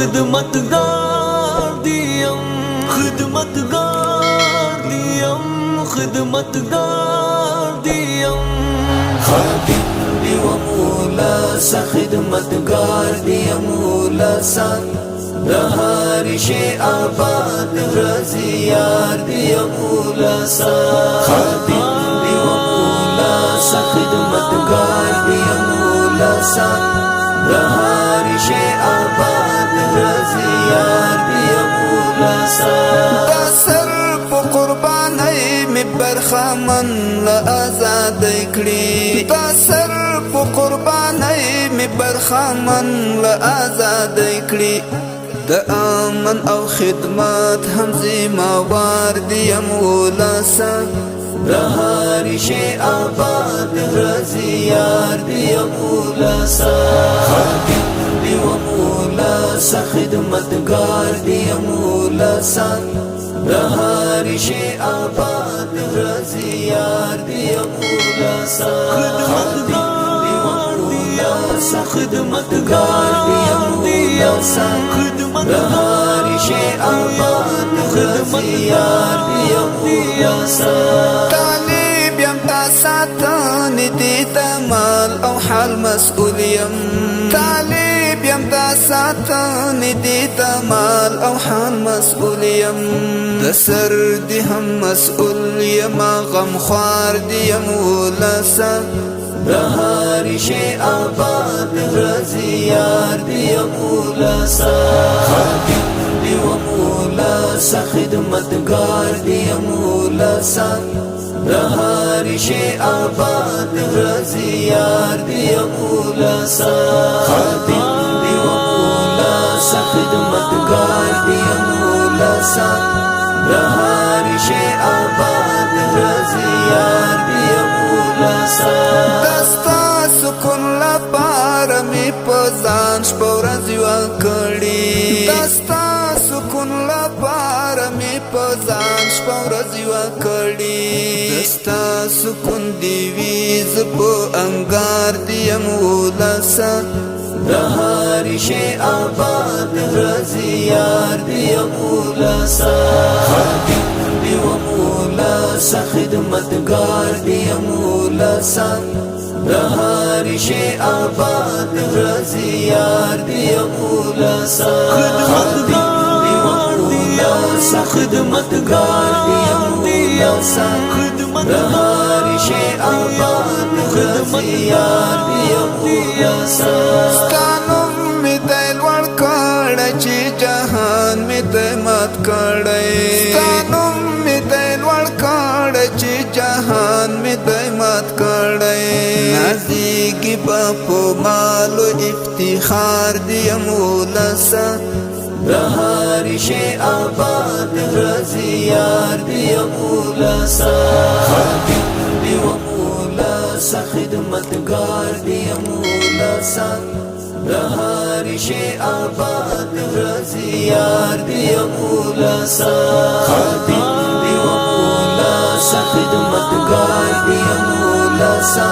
خدمتگار دیم خدمتگار دیم خادم دی و مولا سا خدمتگار دی مولا سا دهار شی آباد رضی یار دی مولا سا خادم دی و مولا سا خدمتگار دی مولا سا دهار شی آباد رضی یار دی مولا سا قربانای می برخمن لا آزاد کړي تا سر په قربانای می برخمن لا آزاد کړي د امن او خدمت هم زما وار دی مولا سا د هر شي آباد رضی یار دی مولا سا خادم دی مولا سا خدمتگار دی مولا سا دهار شی آباد رضی یار دی مولا سا خدمتگار دی مولا سا دهار شی آباد رضی یار دی مولا سا طالب یم تا ساتن دی تمال او حال مسئول یم طالب یم تا ساتن دی تمال او حال مسئول یم دسر دی هم مسئول یم غم خوار دی مولا سا دهار شی آباد رضی یار دی مولا سا خادم دی و مولا سا خدمتگار دی مولا سا دهار شی آباد رضی یار دی مولا سا خادم دی و مولا سا خدمتگار دی مولا سا دهار شی آباد رضی یار دی مولا سا دستا سکون لپاره می پزان شپورز یو کړي دستا سکون لپاره می پزان شپورز یو کړي دستا سکون دی ویز په انګار دی مولا سا دهار شی آباد رضی یار دی مولا سا خادم دی و مولا سا خدمتگار دی مولا سا دهار شی آباد رضی یار دی مولا سا خادم دی و مولا سا خدمتگار دی مولا سا دهار شی آباد رضی یار دی مولا سا ستانم می دل ور کړه چې جهان می د مات کړه ستانم می دل ور کړه چې جهان می د مات کړه نازیږي په مالو افتخار دی مولا سا دهار شی آباد رضی یار دی مولا سا خادم دی و مولا سا خدمتگار دی مولا سا دهار شی آباد رضی یار دی مولا سا خادم دی و مولا سا خدمتگار دی مولا سا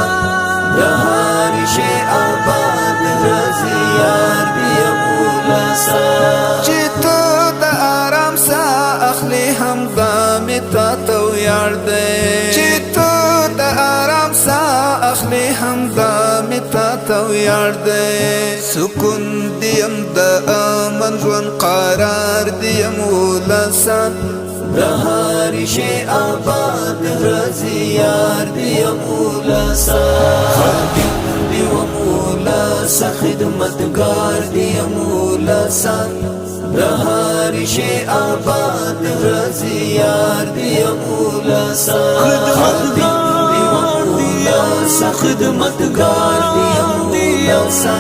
دهار شی آباد رضی یار دی مولا سا چې ته د آرام سا اخلي هم غم تا تو یار دی چې ته د آرام سا اخلي هم غم تا تو یار دی سکون دیم د امن ژوند قرار دی مولا سا دهار شی آباد رضی یار دی مولا سا خادم دی و مولا سا خدمتگار دی مولا سا دهار شی آباد رضی یار دی مولا سا خادم دی و مولا سا خدمتگار دی مولا سا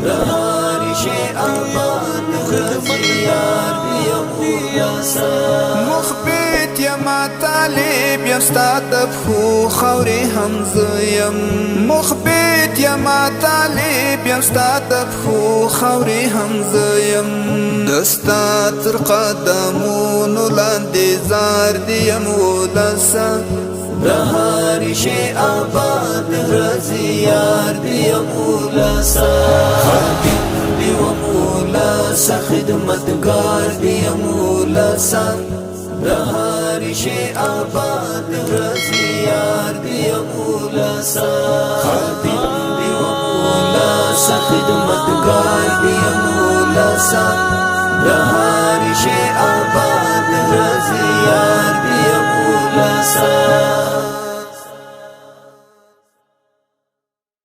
دهار شی آباد رضی یار دی مولا سا مخبت یما طالب یم ستا د پښو خاورې هم زه یم مخبت یما طالب یم ستا د پښو خاورې هم زه یم دستا تر قدمونو لاندې زار دی مولا سا دهار شی آباد رضی یار دی مولا سا خادم دی و مولا سا خدمتگار دی مولا سا دهار شی آباد رضیار دی مولا سا خادم دی مولا سا خدمتگار دی مولا سا دهار شی آباد رضیار دی مولا سا